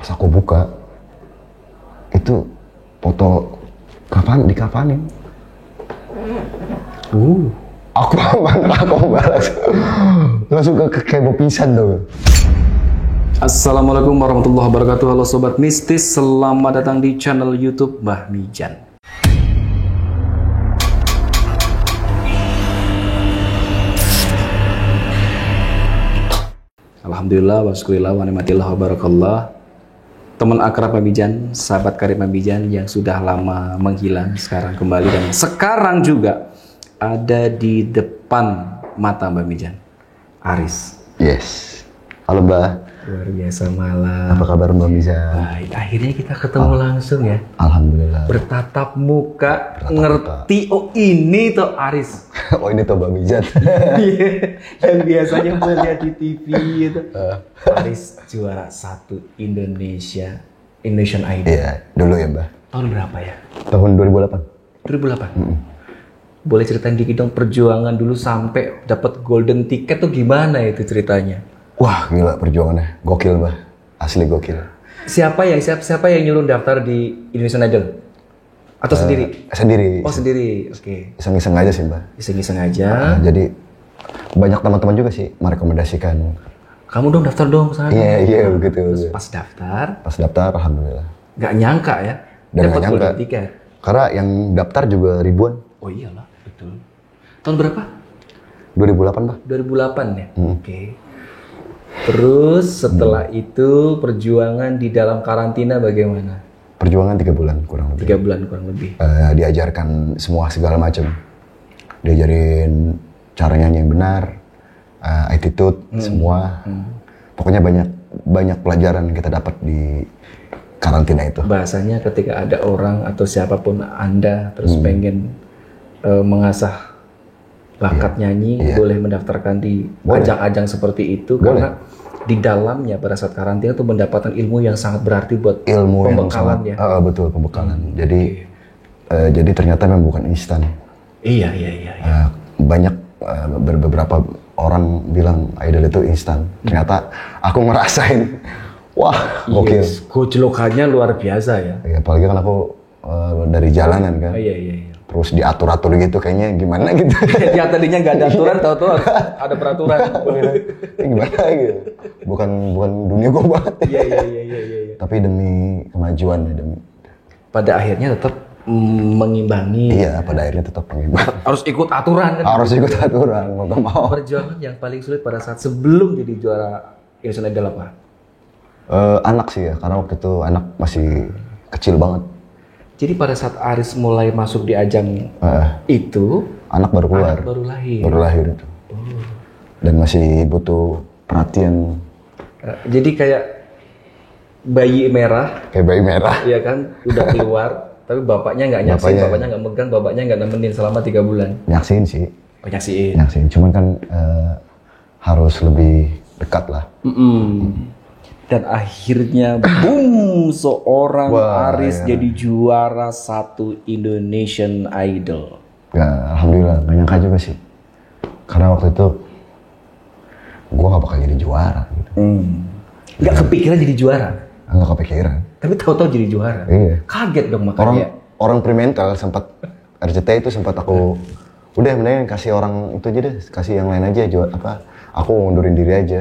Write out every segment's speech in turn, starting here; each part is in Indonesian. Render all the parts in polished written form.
Pas aku buka, itu foto dikafanin. Aku balas. Langsung kepo pisan tuh. Assalamualaikum warahmatullahi wabarakatuh. Halo Sobat Mistis, selamat datang di channel YouTube Mbah Mijan. Alhamdulillah, waskurillah, wa ni'matillah, wa barakallah. Teman akrab Mbah Mijan, sahabat karib Mbah Mijan yang sudah lama menghilang, sekarang kembali dan sekarang juga ada di depan mata Mbah Mijan. Aris. Yes. Halo Mbah. Luar biasa malam. Apa kabar Mbak Mijan? Baik, akhirnya kita ketemu langsung ya. Alhamdulillah. Bertatap muka, ngerti. Oh ini tuh Aris. Oh ini tuh Mbak Mijan. Yang biasanya melihat di TV itu. Aris juara 1 Indonesian Idol. Iya, dulu ya Mbak. Tahun berapa ya? Tahun 2008. Boleh ceritain dikit dong perjuangan dulu sampai dapat golden ticket tuh gimana itu ceritanya? Wah gila perjuangannya, gokil Mbak. Asli gokil. Siapa yang nyuruh daftar di Indonesian Idol? Atau sendiri? Sendiri. Oh sendiri, oke. Iseng-iseng aja sih Mbak. Iseng-iseng aja. Jadi banyak teman-teman juga sih merekomendasikan. Kamu dong daftar dong sana. Iya begitu. Terus pas daftar, alhamdulillah. Nggak nyangka ya, dapat golden ticket. Karena yang daftar juga ribuan. Oh iyalah, betul. Tahun berapa? 2008 Mbak. 2008 ya? Oke. Terus setelah itu perjuangan di dalam karantina bagaimana? Perjuangan 3 bulan kurang lebih. 3 bulan kurang lebih. Diajarkan semua segala macam. Diajarin cara nyanyi yang benar, attitude, semua. Pokoknya banyak pelajaran yang kita dapat di karantina itu. Bahasanya ketika ada orang atau siapapun Anda terus pengen mengasah bakat nyanyi, boleh mendaftarkan di ajang-ajang seperti itu. Karena di dalamnya pada saat karantina itu mendapatkan ilmu yang sangat berarti buat ilmu pembekalan ya. Betul, pembekalan. Jadi ternyata memang bukan instan. Iya. Banyak beberapa orang bilang idol itu instan. Ternyata aku ngerasain, wah gokil. Gojlokannya luar biasa ya. Ya, apalagi kan aku dari jalanan kan. Iya. Terus diatur-atur gitu kayaknya gimana gitu. Yang tadinya nggak ada aturan, tahu-tahu ada peraturan. Gimana gitu. Bukan dunia gue banget. Iya. Tapi demi kemajuan ya, Pada akhirnya tetap mengimbangi. Iya, pada akhirnya tetap mengimbangi. Harus ikut aturan kan? Harus ikut aturan, mau gak mau. Perjuangan yang paling sulit pada saat sebelum jadi juara Indonesian Idol apa? Anak sih ya, karena waktu itu anak masih kecil banget. Jadi pada saat Aris mulai masuk di ajang itu, anak baru keluar. Anak baru lahir. Baru lahir itu. Dan masih butuh perhatian. Jadi kayak bayi merah. Kayak bayi merah. Iya kan, udah keluar. Tapi bapaknya nggak nyaksin, bapaknya nggak megang, bapaknya nggak nemenin selama 3 bulan. Nyaksin sih. Oh nyaksin. Nyaksin, cuman kan harus lebih dekat lah. Dan akhirnya boom, seorang Aris jadi juara 1 Indonesian Idol. Ya, alhamdulillah, gak nyangka juga sih. Karena waktu itu gue gak bakal jadi juara gitu. Gak kepikiran jadi juara? Gak kepikiran. Tapi tahu-tahu jadi juara? Iya. Kaget dong makanya. Orang Primental sempat, RCTI itu sempat aku, udah mendingan kasih orang itu aja deh, kasih yang lain aja, aku ngundurin diri aja.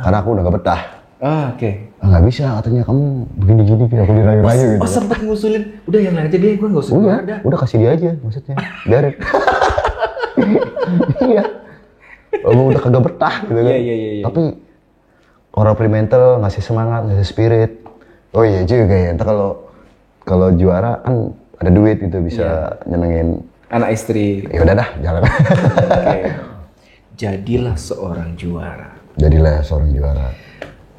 Karena aku udah gak betah. Oke. Nggak bisa katanya, kamu begini-gini, aku dirayu-rayu gitu. Oh sempet ngusulin, udah yang lain aja deh, gue nggak usah. Udah kasih dia aja, maksudnya, biarin. Iya. Udah kagak betah gitu kan. Iya. Tapi orang Primental ngasih semangat, ngasih spirit. Oh iya juga ya, entar kalau juara kan ada duit gitu, bisa nyenengin anak istri. Ya udah dah, jalan. Oke. Jadilah seorang juara.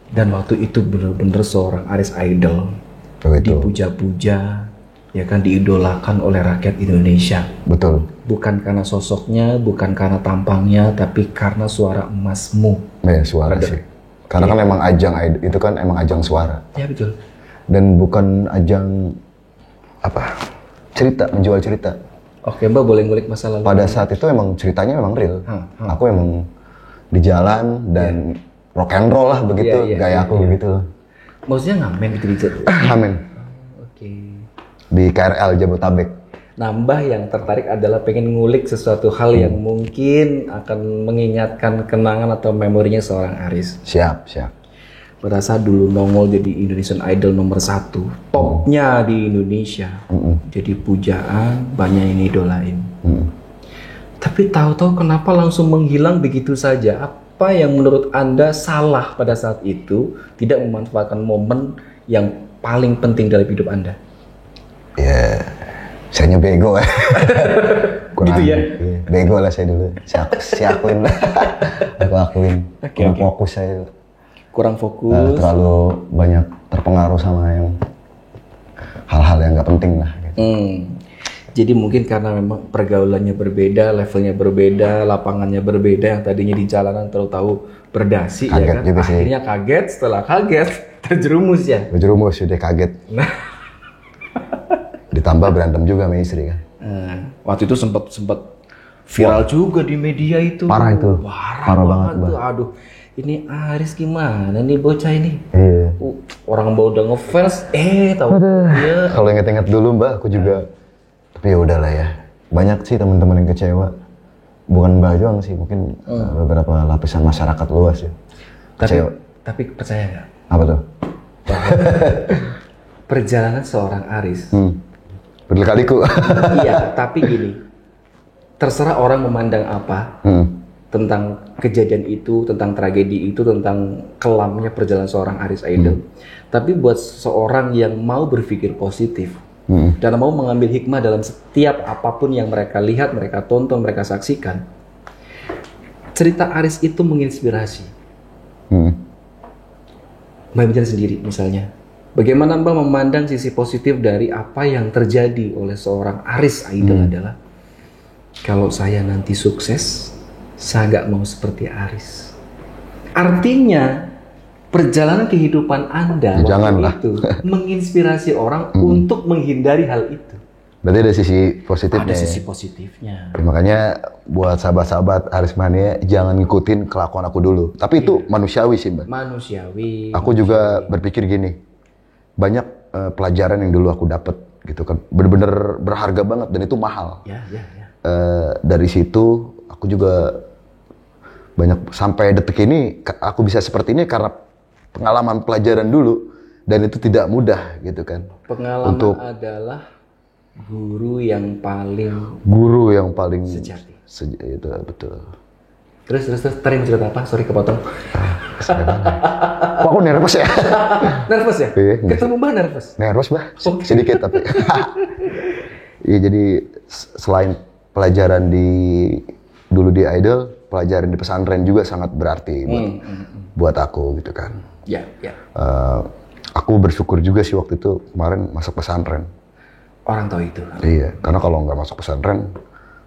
Dan waktu itu benar-benar seorang Aris Idol dipuja-puja, ya kan, diidolakan oleh rakyat Indonesia. Betul. Bukan karena sosoknya, bukan karena tampangnya, tapi karena suara emasmu. Ya suara sih. Karena kan emang ajang itu kan emang ajang suara. Ya betul. Dan bukan ajang menjual cerita. Oke, Mbak boleh ngulik masa lalu. Pada saat itu emang ceritanya memang real. Aku emang di jalan dan rock and roll lah begitu, gaya aku begitu. Maksudnya ngamen gitu di Ngamen. Oke. Di KRL Jabotabek. Nambah yang tertarik adalah pengen ngulik sesuatu hal yang mungkin akan mengingatkan kenangan atau memorinya seorang Aris. Siap. Pada saat dulu nongol jadi Indonesian Idol nomor 1, topnya di Indonesia. Jadi pujaan, banyak yang idolain. Tapi tahu-tahu kenapa langsung menghilang begitu saja? Apa yang menurut Anda salah pada saat itu, tidak memanfaatkan momen yang paling penting dalam hidup Anda? Ya, saya bego ya. Gitu ya? Bego lah saya dulu. Saya akuin lah. Aku akuin. Kurang fokus saya. Kurang fokus. Terlalu banyak terpengaruh sama yang hal-hal yang nggak penting lah. Gitu. Jadi mungkin karena memang pergaulannya berbeda, levelnya berbeda, lapangannya berbeda, yang tadinya di jalanan tahu berdasi, kaget ya kan? Juga sih. Akhirnya kaget, setelah kaget terjerumus ya. Terjerumus, udah kaget. Ditambah berantem juga sama istri kan. Waktu itu sempat viral juga di media itu. Parah itu. Parah banget tuh. Aduh, ini Aris gimana nih bocah ini? Iya. Orang baru udah ngefans, tahu. Ya. Kalau inget-inget dulu Mbak, aku juga. Tapi ya udahlah ya. Banyak sih teman-teman yang kecewa. Bukan Mbak doang sih, mungkin beberapa lapisan masyarakat luas ya. Kecewa. Tapi percaya nggak? Apa tuh? Perjalanan seorang Aris. Berkali-kaliku. Iya, tapi gini, terserah orang memandang apa tentang kejadian itu, tentang tragedi itu, tentang kelamnya perjalanan seorang Aris Idol. Tapi buat seorang yang mau berpikir positif dan mau mengambil hikmah dalam setiap apapun yang mereka lihat, mereka tonton, mereka saksikan, cerita Aris itu menginspirasi. Mbak bicara sendiri misalnya. Bagaimana Mbak memandang sisi positif dari apa yang terjadi oleh seorang Aris Idol adalah kalau saya nanti sukses, saya nggak mau seperti Aris. Artinya perjalanan kehidupan Anda waktu itu menginspirasi orang untuk menghindari hal itu. Berarti ada sisi positifnya. Ada sisi positifnya. Ya, makanya buat sahabat-sahabat Aris Mania jangan ngikutin kelakuan aku dulu. Tapi itu manusiawi sih Mbak. Manusiawi. Aku juga berpikir gini. Banyak pelajaran yang dulu aku dapat gitu kan, bener-bener berharga banget dan itu mahal. Ya. Dari situ aku juga banyak sampai detik ini aku bisa seperti ini karena pengalaman pelajaran dulu dan itu tidak mudah gitu kan. Pengalaman adalah guru yang paling sejati. Itu betul. Terus tadi cerita apa? Sorry kepotong. Kok aku nervous ya? Nervous ya? Iya, ketemu Mbak nervous? Nervous Mbak, sedikit tapi. Iya jadi selain pelajaran dulu di Idol, pelajaran di pesantren juga sangat berarti buat aku gitu kan. Ya. Aku bersyukur juga sih waktu itu kemarin masuk pesantren. Orang tahu itu. Iya, karena kalau nggak masuk pesantren,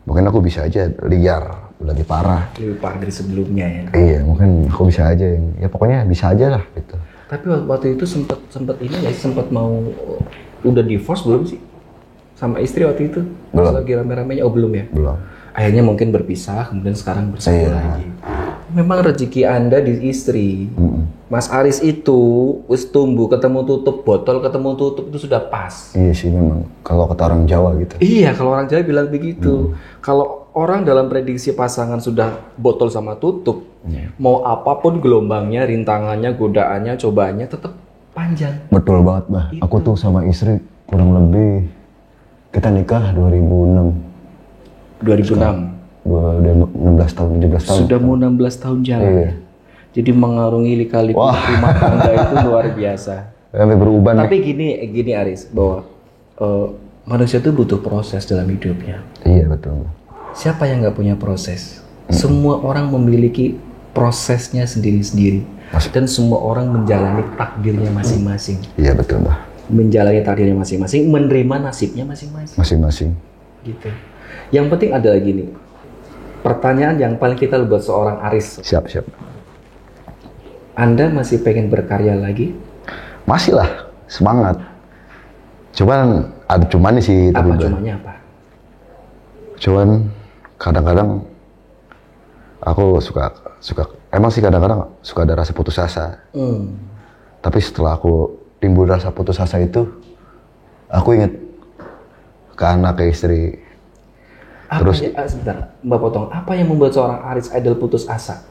mungkin aku bisa aja liar. Lebih parah dari sebelumnya ya. Iya, mungkin aku bisa aja ya pokoknya bisa aja lah gitu. Tapi waktu itu sempat ini ya, sempat mau udah divorce belum sih sama istri waktu itu? Belum. Lagi rame-ramenya belum ya? Belum. Akhirnya mungkin berpisah, kemudian sekarang bersatu lagi. Memang rezeki Anda di istri. Mas Aris itu wis tumbuh ketemu tutup botol ketemu tutup itu sudah pas. Iya sih memang kalau kata orang Jawa gitu. Iya, kalau orang Jawa bilang begitu. Kalau orang dalam prediksi pasangan sudah botol sama tutup, mau apapun gelombangnya, rintangannya, godaannya, cobaannya tetap panjang. Betul banget, Mbak. Aku tuh sama istri kurang lebih kita nikah 2006. 2006. Udah 16 tahun, 17 tahun. Sudah mau 16 tahun jalan. Iya. Jadi mengarungi lika-liku rumah tangga itu luar biasa. Sampai berubah. Tapi gini Aris, bahwa manusia itu butuh proses dalam hidupnya. Iya, betul. Siapa yang nggak punya proses? Semua orang memiliki prosesnya sendiri-sendiri. Dan semua orang menjalani takdirnya masing-masing. Iya, betul, Mbak. Menjalani takdirnya masing-masing, menerima nasibnya masing-masing. Masing-masing. Gitu. Yang penting adalah gini. Pertanyaan yang paling kita buat seorang Aris. Siap. Anda masih pengen berkarya lagi? Masih lah, semangat. Cuman sih. Apa cumanya apa? Cuman kadang-kadang aku suka emang sih kadang-kadang suka ada rasa putus asa. Tapi setelah aku timbul rasa putus asa itu, aku inget ke anak, ke istri. Terus sebentar, Mbak potong. Apa yang membuat seorang Aris Idol putus asa?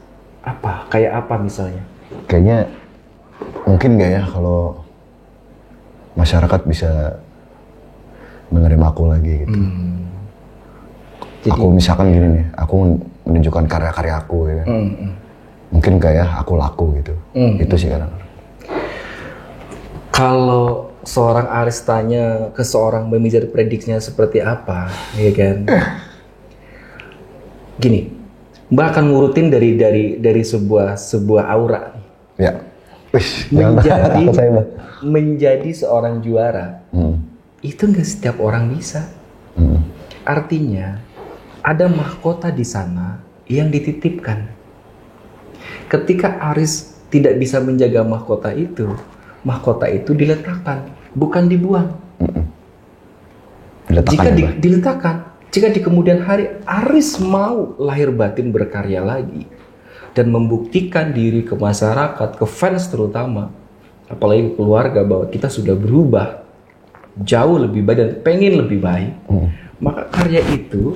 Apa? Kayak apa misalnya? Kayaknya mungkin gak ya kalau masyarakat bisa menerima aku lagi gitu. Jadi, aku misalkan gini nih, aku menunjukkan karya-karya aku ya kan. Mungkin kayak aku laku gitu. Itu sih kadang. Kalau seorang Aris tanya ke seorang manajer prediksinya seperti apa, ya kan? Gini, Mbak akan ngurutin dari sebuah aura. Ya. Menjadi seorang juara. Itu nggak setiap orang bisa. Artinya ada mahkota di sana yang dititipkan. Ketika Aris tidak bisa menjaga mahkota itu diletakkan, bukan dibuang. Diletakkan. Jika di kemudian hari Aris mau lahir batin berkarya lagi dan membuktikan diri ke masyarakat, ke fans terutama, apalagi ke keluarga, bahwa kita sudah berubah jauh lebih baik dan pengen lebih baik, maka karya itu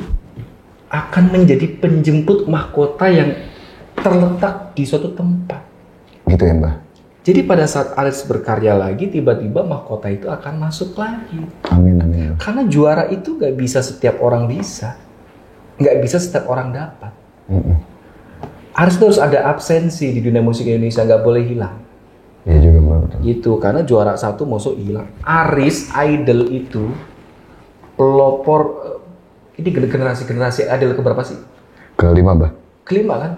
akan menjadi penjemput mahkota yang terletak di suatu tempat. Gitu ya Mbak? Jadi pada saat Aris berkarya lagi, tiba-tiba mahkota itu akan masuk lagi. Amin. Karena juara itu gak bisa setiap orang bisa. Gak bisa setiap orang dapat. Aris terus ada absensi di dunia musik Indonesia, gak boleh hilang. Iya juga Mbak. Gitu, karena juara satu masuk hilang. Aris Idol itu pelopor, ini generasi Idol keberapa sih? Kelima Mbak. Kelima kan?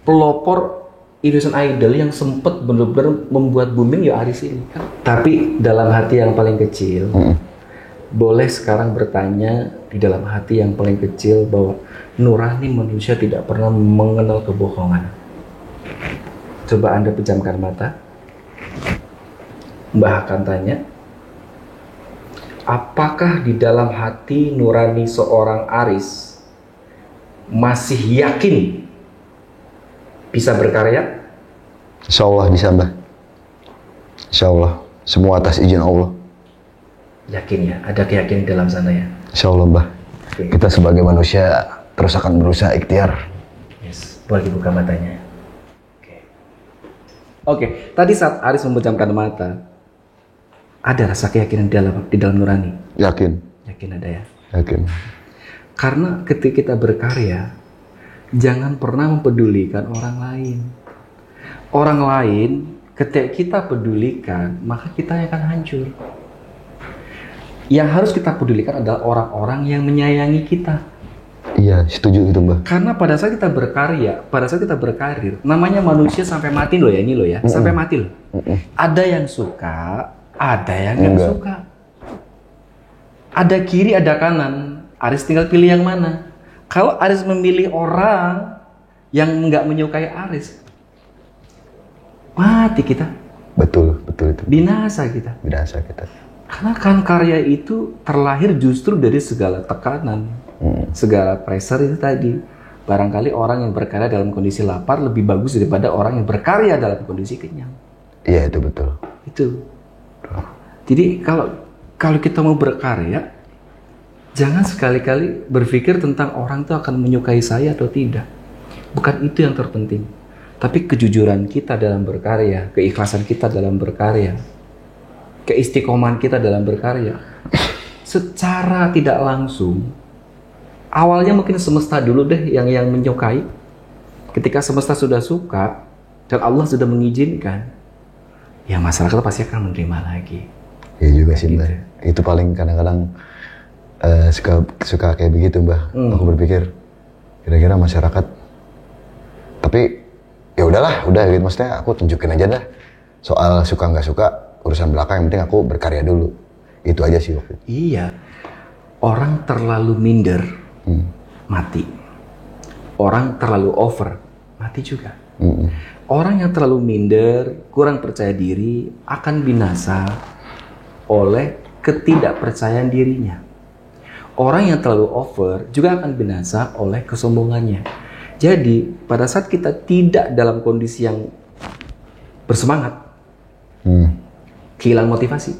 Pelopor Indonesian Idol yang sempat benar-benar membuat booming ya Aris ini kan. Tapi dalam hati yang paling kecil, boleh sekarang bertanya di dalam hati yang paling kecil bahwa nurani manusia tidak pernah mengenal kebohongan. Coba Anda pejamkan mata. Mbah akan tanya, apakah di dalam hati nurani seorang Aris masih yakin bisa berkarya? Insya Allah bisa Mbak. Insya Allah. Semua atas izin Allah. Yakin ya? Ada keyakinan dalam sana ya? Insya Allah Mbak. Okay. Kita sebagai manusia terus akan berusaha ikhtiar. Yes. Boleh dibuka matanya. Oke. Tadi saat Aris memejamkan mata, ada rasa keyakinan di dalam nurani? Yakin. Yakin ada ya? Yakin. Karena ketika kita berkarya, jangan pernah mempedulikan orang lain. Orang lain, ketika kita pedulikan, maka kita yang akan hancur. Yang harus kita pedulikan adalah orang-orang yang menyayangi kita. Iya, setuju itu Mbak. Karena pada saat kita berkarya, pada saat kita berkarir, namanya manusia sampai mati loh ya, ini loh ya, sampai mati loh. Ada yang suka, ada yang nggak suka. Ada kiri, ada kanan. Aris tinggal pilih yang mana. Kalau Aris memilih orang yang nggak menyukai Aris, mati kita. Betul itu. Binasa kita. Karena kan karya itu terlahir justru dari segala tekanan, segala pressure itu tadi. Barangkali orang yang berkarya dalam kondisi lapar lebih bagus daripada orang yang berkarya dalam kondisi kenyang. Iya, itu betul. Itu. Jadi kalau kita mau berkarya, jangan sekali-kali berpikir tentang orang itu akan menyukai saya atau tidak. Bukan itu yang terpenting. Tapi kejujuran kita dalam berkarya, keikhlasan kita dalam berkarya, keistiqomahan kita dalam berkarya, secara tidak langsung, awalnya mungkin semesta dulu deh yang menyukai. Ketika semesta sudah suka dan Allah sudah mengizinkan, ya masyarakat pasti akan menerima lagi. Iya juga sih Mbak. Itu paling kadang-kadang suka kayak begitu Mbak. Aku berpikir kira-kira masyarakat, tapi ya udahlah, udah gitu, maksudnya aku tunjukin aja dah. Soal suka nggak suka urusan belakang, yang penting aku berkarya dulu. Itu aja sih waktu itu. Iya. Orang terlalu minder, mati. Orang terlalu over, mati juga. Orang yang terlalu minder, kurang percaya diri, akan binasa oleh ketidakpercayaan dirinya. Orang yang terlalu over juga akan binasa oleh kesombongannya. Jadi, pada saat kita tidak dalam kondisi yang bersemangat, Kehilangan motivasi.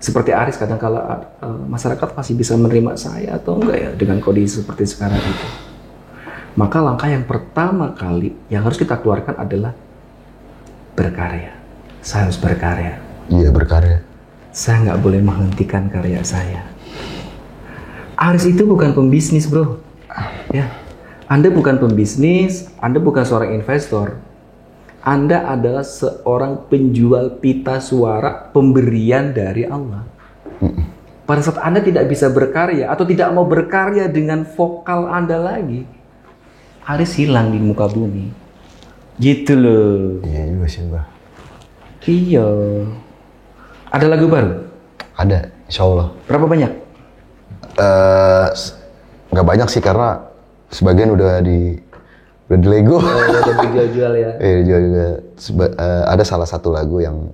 Seperti Aris, kadang kala masyarakat masih bisa menerima saya atau enggak ya dengan kondisi seperti sekarang itu. Maka langkah yang pertama kali yang harus kita keluarkan adalah berkarya. Saya harus berkarya. Iya, berkarya. Saya nggak boleh menghentikan karya saya. Aris itu bukan pembisnis, bro. Ya, Anda bukan pembisnis, Anda bukan seorang investor. Anda adalah seorang penjual pita suara pemberian dari Allah. Pada saat Anda tidak bisa berkarya atau tidak mau berkarya dengan vokal Anda lagi, Aris hilang di muka bumi. Gitu loh. Iya juga sih, Mbak. Iya. Ada lagu baru? Ada, insya Allah. Berapa banyak? Nggak banyak sih karena sebagian udah di Lego. Udah dijual-jual ya? Iya, dijual juga. Ada salah satu lagu yang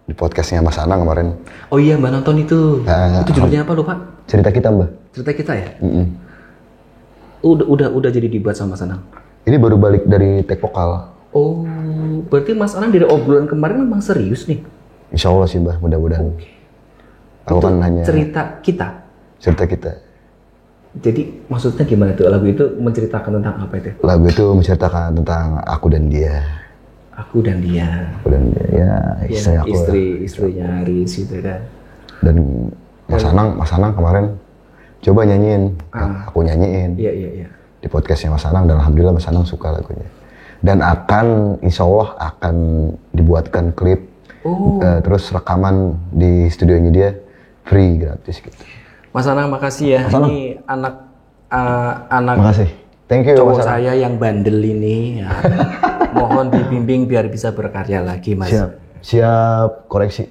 di podcastnya Mas Anang kemarin. Oh iya, Mbak nonton itu. Itu judulnya apa lupa? Cerita Kita, Mbak. Cerita Kita ya? Udah jadi dibuat sama Mas Anang? Ini baru balik dari take vokal. Oh, berarti Mas Anang dari obrolan kemarin memang serius nih? Insya Allah sih, Mbak, mudah-mudahan. Aku itu kan hanya cerita kita? Cerita Kita. Jadi maksudnya gimana tuh? Lagu itu menceritakan tentang apa itu? Lagu itu menceritakan tentang aku dan dia. Aku dan dia. Aku dan dia, ya istri aku. Istrinya Aris gitu kan. Dan Mas Anang kemarin coba nyanyiin, aku nyanyiin. Iya. Di podcastnya Mas Anang dan alhamdulillah Mas Anang suka lagunya. Dan insya Allah akan dibuatkan klip, terus rekaman di studionya dia free gratis gitu. Mas Anang makasih ya. Ini anak makasih. Thank you cowok saya yang bandel ini ya. Mohon dibimbing biar bisa berkarya lagi, Mas. Siap koreksi.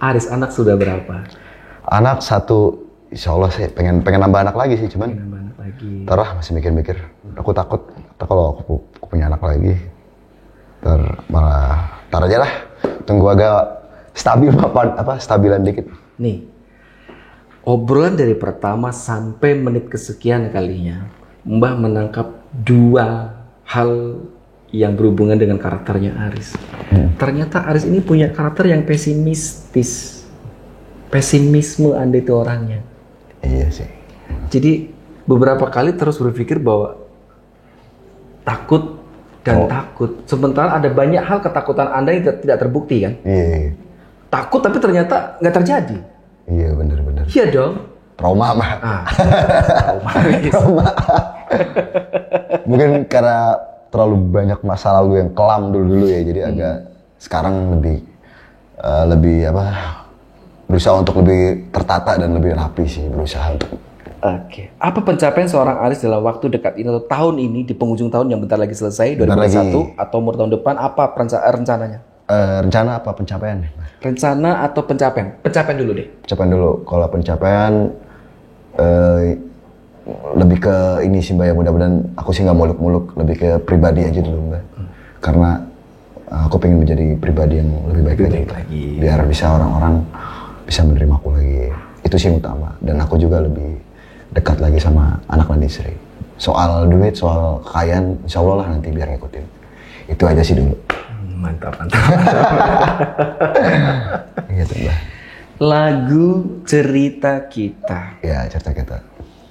Aris, anak sudah berapa? Anak satu, insya Allah sih pengen nambah anak lagi sih, cuman ntar masih mikir-mikir. Aku takut kalau aku punya anak lagi, ntar aja lah. Tunggu agak stabilan dikit. Nih, obrolan dari pertama sampai menit kesekian kalinya, Mbah menangkap dua hal yang berhubungan dengan karakternya Aris. Ternyata Aris ini punya karakter yang pesimistis. Pesimisme Anda itu orangnya. Iya sih. Jadi beberapa kali terus berpikir bahwa takut dan takut. Sementara ada banyak hal ketakutan Anda yang tidak terbukti kan? Iya. Takut tapi ternyata nggak terjadi. Iya benar. Iya dong. Trauma mah. Trauma. Mungkin karena terlalu banyak masa lalu yang kelam dulu ya, jadi agak sekarang lebih berusaha untuk lebih tertata dan lebih rapi sih, berusaha untuk. Oke. Apa pencapaian seorang Aris dalam waktu dekat ini atau tahun ini di penghujung tahun yang bentar lagi selesai 2021 atau umur tahun depan, apa rencananya? Rencana apa pencapaian? Rencana atau pencapaian? Pencapaian dulu deh. Pencapaian dulu. Kalau pencapaian lebih ke ini sih Mbak, ya mudah-mudahan aku sih nggak muluk-muluk, lebih ke pribadi aja dulu Mbak. Karena aku pengen menjadi pribadi yang lebih baik lagi. Biar bisa orang-orang bisa menerima aku lagi. Itu sih yang utama. Dan aku juga lebih dekat lagi sama anak dan istri. Soal duit, soal kekayaan, insya Allah lah nanti biar ngikutin. Itu aja sih dulu. Mantap. Gitu Mbak. Lagu Cerita Kita. Ya, Cerita Kita.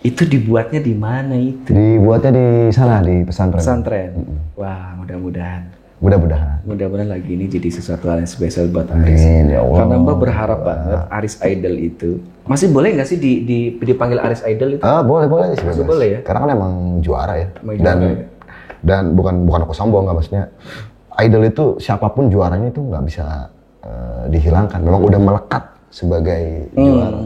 Itu dibuatnya di mana itu? Dibuatnya di sana, di pesantren. Pesantren. Wah, mudah-mudahan. Mudah-mudahan lagi ini jadi sesuatu hal yang spesial buat Aris. Amin, ya Allah. Karena Mbak berharap banget Aris Idol itu. Masih boleh nggak sih dipanggil Aris Idol itu? Boleh sih. Masih boleh ya? Karena kan emang juara ya. Dan bukan aku sombong, nggak, maksudnya idol itu siapapun juaranya itu nggak bisa dihilangkan. Memang udah melekat sebagai juara.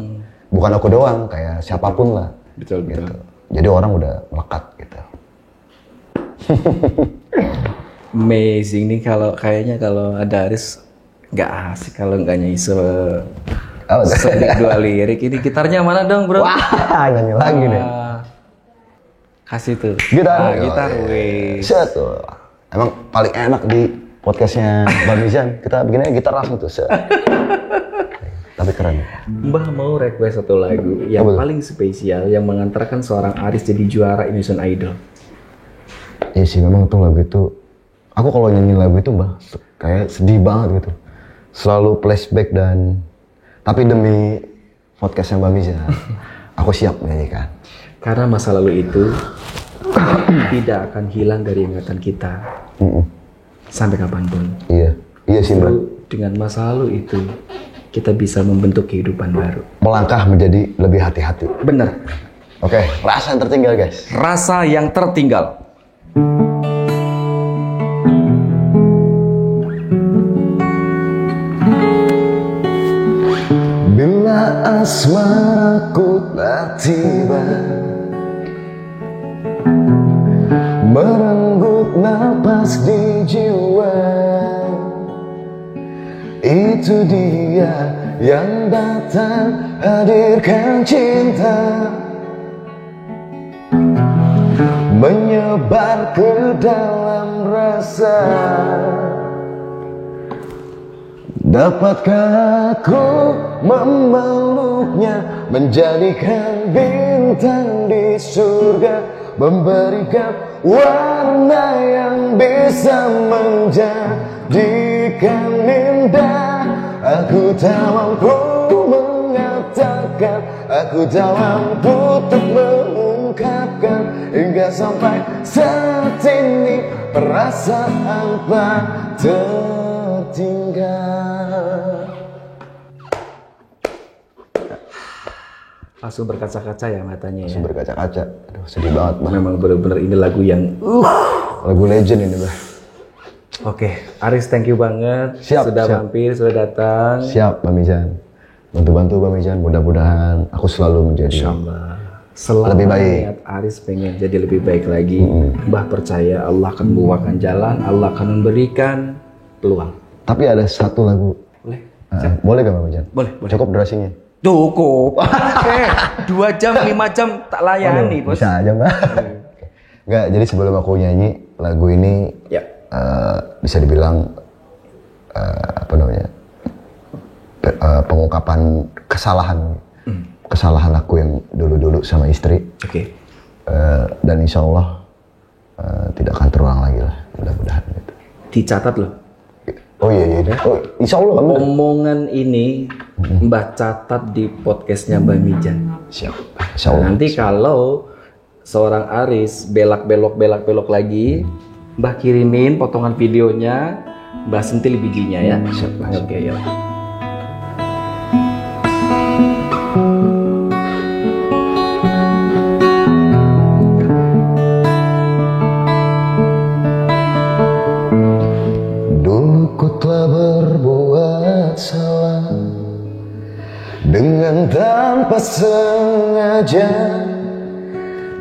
Bukan aku doang, kayak siapapun lah. Betul. Gitu. Jadi orang udah melekat gitu. Amazing nih, kayaknya kalau ada Aris nggak asik kalau nggak nyanyi dua lirik. Ini gitarnya mana dong bro? Wah, nyanyi lagi deh. Kasih tuh. Gitar. Wes. Tuh. Emang paling enak di podcastnya Bang Mizan. Kita bikinnya gitar langsung tuh. Tapi keren. Mbah mau request satu lagu yang paling spesial yang mengantarkan seorang Aris jadi juara Indonesian Idol. Iya sih, memang tuh lagu itu Aku kalau nyanyi lagu itu Mbak, kayak sedih banget gitu. Selalu flashback tapi demi podcastnya Mbak Miza, aku siap menyanyikan. Karena masa lalu itu tidak akan hilang dari ingatan kita sampai kapanpun. Iya sih Mbak. Dengan masa lalu itu kita bisa membentuk kehidupan baru. Melangkah menjadi lebih hati-hati. Benar. Oke, rasa yang tertinggal guys. Rasa yang tertinggal. Bila asmaraku tak tiba, merenggut napas di jiwa, itu dia yang datang hadirkan cinta, menyebar ke dalam rasa. Dapatkah aku memeluknya, menjadikan bintang di surga, memberikan warna yang bisa menjadikan indah. Aku tak mampu mengatakan, aku tak mampu untuk mengungkapkan, hingga sampai saat ini perasaan tak tertinggal. Langsung berkaca-kaca ya matanya. Langsung berkaca-kaca. Aduh, sedih banget Bang. Memang benar-benar ini lagu yang lagu legend ini Bang. Oke, Aris, thank you banget. Siap, sudah siap. mampir, sudah datang. Siap Bang Mizan. Bantu-bantu Bang Mizan, mudah-mudahan aku selalu menjadi Insyaallah. Selalu lebih baik. niat Aris pengen jadi lebih baik lagi. Mbah percaya Allah akan membukakan jalan, Allah akan memberikan peluang. Tapi ada satu lagu. Boleh? Boleh gak Bang Mizan? Boleh. Cukup durasinya? Cukup. 2 jam, 5 jam tak layani, Bos. Bisa aja Mbak. Enggak, jadi sebelum aku nyanyi lagu ini, Ya. bisa dibilang pengungkapan kesalahan aku yang dulu sama istri. Oke. Dan insya Allah tidak akan terulang lagi lah, mudah-mudahan gitu. Dicatat loh. Oh iya. Oh, insya Allah. Omongan ini Mbah catat di podcastnya Mbah Mijan. Siap. Insya Allah. Nanti kalau seorang Aris belak-belok lagi, Mbah kirimin potongan videonya, Mbah sentil bijinya ya. Siap. Oke, ya. Ku telah berbuat salah dengan tanpa sengaja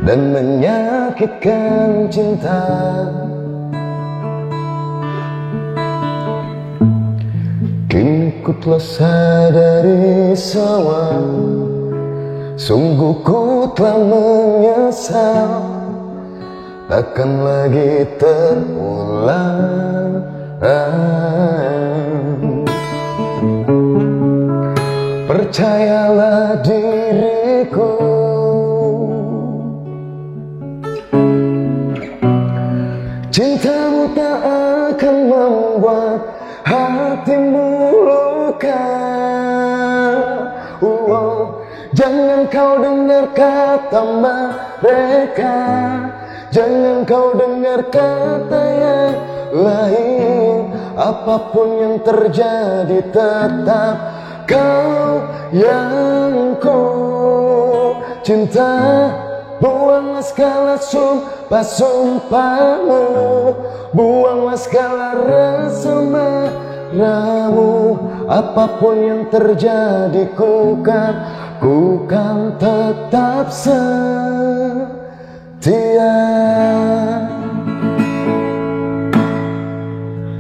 dan menyakitkan cinta. Kini ku telah sadari semua, sungguh ku telah menyesal, takkan lagi terulang. Percayalah diriku, cintamu tak akan membuat hatimu luka. Jangan kau dengar kata mereka, jangan kau dengar kata yang lain. Apapun yang terjadi tetap kau yang ku cinta. Buanglah segala sumpah-sumpahmu, buanglah segala rasa marahmu. Apapun yang terjadi ku kan tetap setia.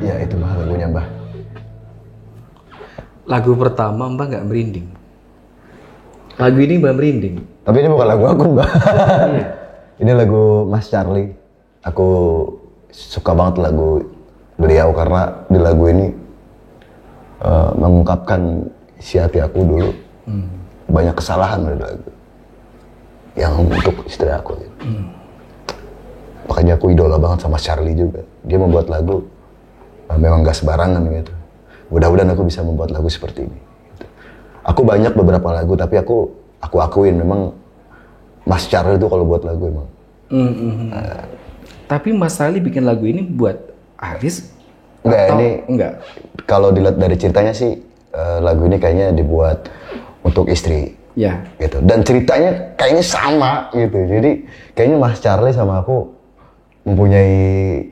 Ya itu Mbah lagunya Mbah. Lagu pertama Mbah nggak merinding. Lagu ini Mbah merinding. Tapi ini bukan lagu aku Mbah. Ini lagu Mas Charlie. Aku suka banget lagu beliau karena di lagu ini mengungkapkan isi hati aku dulu. Banyak kesalahan dari lagu yang untuk istri aku. makanya aku idola banget sama Charlie juga. Dia membuat lagu memang gak sembarangan gitu. Mudah-mudahan aku bisa membuat lagu seperti ini. Gitu. Aku banyak beberapa lagu, tapi aku akuin memang Mas Charlie itu kalau buat lagu emang. Tapi Mas Charlie bikin lagu ini buat Aris? Enggak. Kalau dilihat dari ceritanya sih lagu ini kayaknya dibuat untuk istri. Ya. Gitu. Dan ceritanya kayaknya sama gitu. Jadi kayaknya Mas Charlie sama aku mempunyai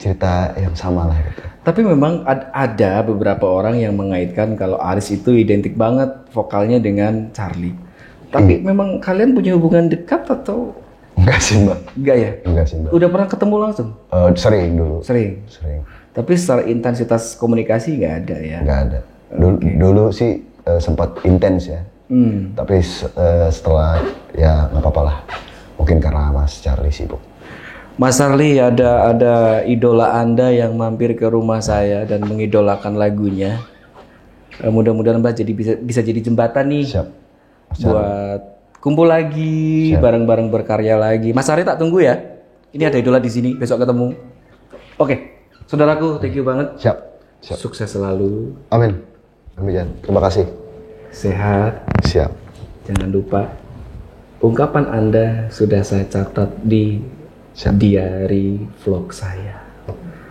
cerita yang sama lah gitu. Tapi memang ada beberapa orang yang mengaitkan kalau Aris itu identik banget vokalnya dengan Charlie. Tapi memang kalian punya hubungan dekat atau? Enggak sih Mbak. Enggak ya? Enggak sih Mbak. Udah pernah ketemu langsung? Sering dulu. Sering. Tapi secara intensitas komunikasi nggak ada ya? Nggak ada. Dulu sih sempat intens ya. Tapi setelah ya nggak apa-apa lah. Mungkin karena Mas Charlie sibuk. Mas Charlie, ada idola Anda yang mampir ke rumah saya dan mengidolakan lagunya. Mudah-mudahan Mbak bisa jadi jembatan nih. Siap. Buat kumpul lagi, bareng-bareng berkarya lagi. Mas Charlie tak tunggu ya. Ini ada idola di sini, besok ketemu. Oke, saudaraku, thank you banget. Siap. Sukses selalu. Amin. Terima kasih. Sehat. Siap. Jangan lupa ungkapan Anda sudah saya catat di diary vlog saya.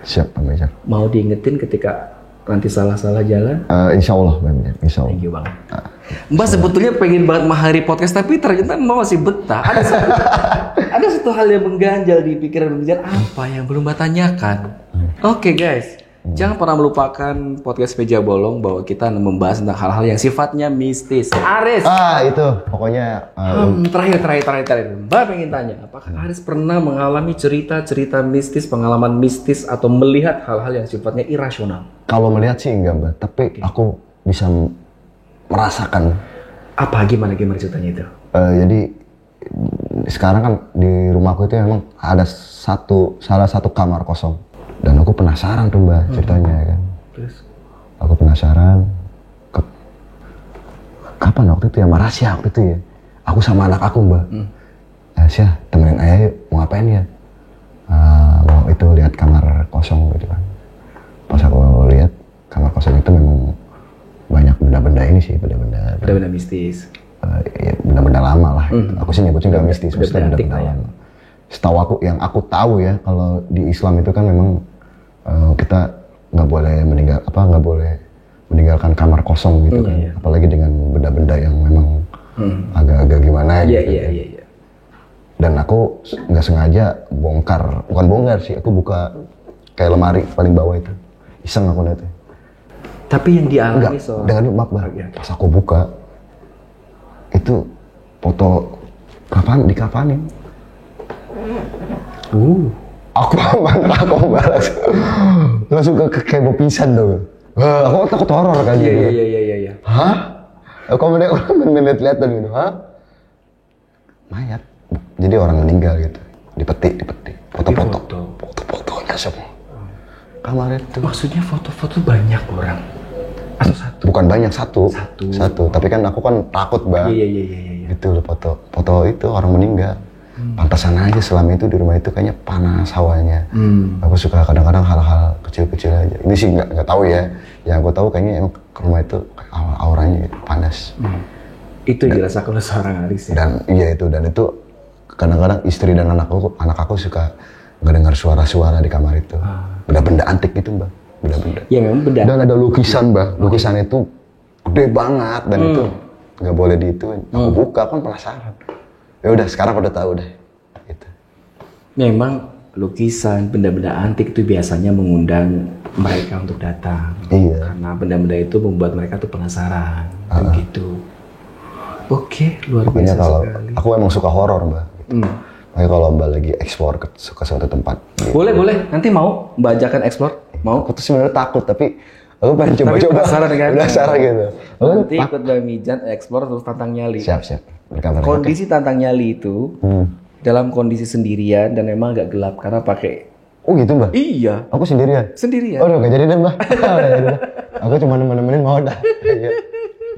Siap, Pak Mijan. Mau diingetin ketika nanti salah-salah jalan? Insya Allah, Pak Mijan. Insya Allah. Thank you banget. Mbak sebetulnya pengen banget mengakhiri podcast, tapi ternyata Mbak masih betah. Ada satu hal yang mengganjal di pikiran Mbak Mijan, apa yang belum Mbak tanyakan? Oke guys, jangan pernah melupakan podcast Meja Bolong bahwa kita membahas tentang hal-hal yang sifatnya mistis. Aris. Itu pokoknya. Terakhir. Mbak pengen tanya, apakah Aris pernah mengalami cerita-cerita mistis, pengalaman mistis, atau melihat hal-hal yang sifatnya irasional? Kalau melihat sih enggak Mbak, tapi aku bisa merasakan. Apa gimana ceritanya itu? Jadi sekarang kan di rumahku itu memang ada salah satu kamar kosong. Dan aku penasaran tuh Mbak ceritanya kan. Terus? Aku penasaran. Kapan waktu itu ya? Marasya waktu itu ya. Aku sama anak aku Mbak. Syah, temenin ayah yuk. Mau ngapain ya? Mau itu lihat kamar kosong gitu kan. Pas aku lihat kamar kosong itu memang banyak benda-benda ini sih. Benda-benda mistis. Ya, benda-benda lama lah. Gitu. Aku sih nyebutnya nggak mistis. Benda-benda lama. Setahu aku, yang aku tahu ya, kalau di Islam itu kan memang kita nggak boleh meninggalkan kamar kosong gitu kan, apalagi dengan benda-benda yang memang agak-agak gimana gitu. Iya. Dan aku nggak sengaja bukan bongkar sih, aku buka kayak lemari paling bawah itu, iseng aku lihat. Tapi yang dialami dengan maaf pas aku buka itu foto dikafanin. Aku balas langsung kayak mau pingsan dong. Aku takut horor kan gitu. Iya. Hah? Aku lihat-lihat gitu. Hah? Mayat. Jadi orang meninggal gitu. Dipetik. Foto-fotonya semua. Kamar itu. Maksudnya foto-foto banyak orang atau satu? Bukan banyak, satu. Tapi kan aku kan takut, Bang. Iya. Gitu loh foto itu orang meninggal. Pantasan aja selama itu di rumah itu kayaknya panas hawanya. Aku suka kadang-kadang hal-hal kecil-kecil aja. Ini sih nggak tahu ya. Yang aku tahu kayaknya emang ke rumah itu auranya gitu, panas. Itu dirasakan oleh seorang Aris ya. Dan itu kadang-kadang istri dan anak aku suka ngedengar suara-suara di kamar itu. Benda-benda antik gitu Mbak. Benda-benda. Ya memang benda. Dan ada lukisan Mbak. Lukisan itu gede banget dan itu nggak boleh diituin. Aku buka kan penasaran. Ya udah sekarang udah tahu deh. Gitu. Memang lukisan, benda-benda antik itu biasanya mengundang mereka untuk datang. Iya. Karena benda-benda itu membuat mereka tuh penasaran. Begitu. Oke, luar biasa sekali. Aku emang suka horor Mbak. Makanya kalau Mbak lagi explore ke suatu tempat. Gitu. Boleh. Nanti mau Mbak ajakan explore? Mau? Aku tuh sebenarnya takut tapi aku pengen coba-coba. Penasaran gitu. Nanti ikut Mbak Mijan explore terus tantang nyali. Siap. Kondisi tantang nyali itu dalam kondisi sendirian dan memang agak gelap karena pakai. Oh gitu Mbak? Iya. Aku sendirian? Sendirian. Oh udah gak jadi deh Mbak. Aku cuma nemenin mau dah.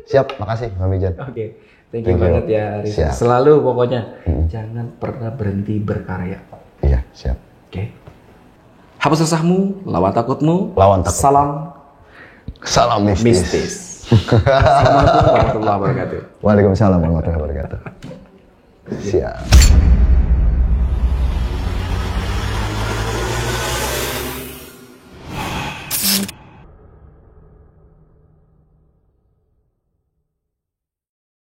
Siap, makasih Mbak Mijan. Oke. Thank you banget ya Aris. Selalu pokoknya jangan pernah berhenti berkarya. Iya, siap. Oke. Hapus resahmu, lawan takutmu. Lawan takut. Salam mistis. Assalamualaikum warahmatullahi wabarakatuh. Waalaikumsalam warahmatullahi wabarakatuh. Siap.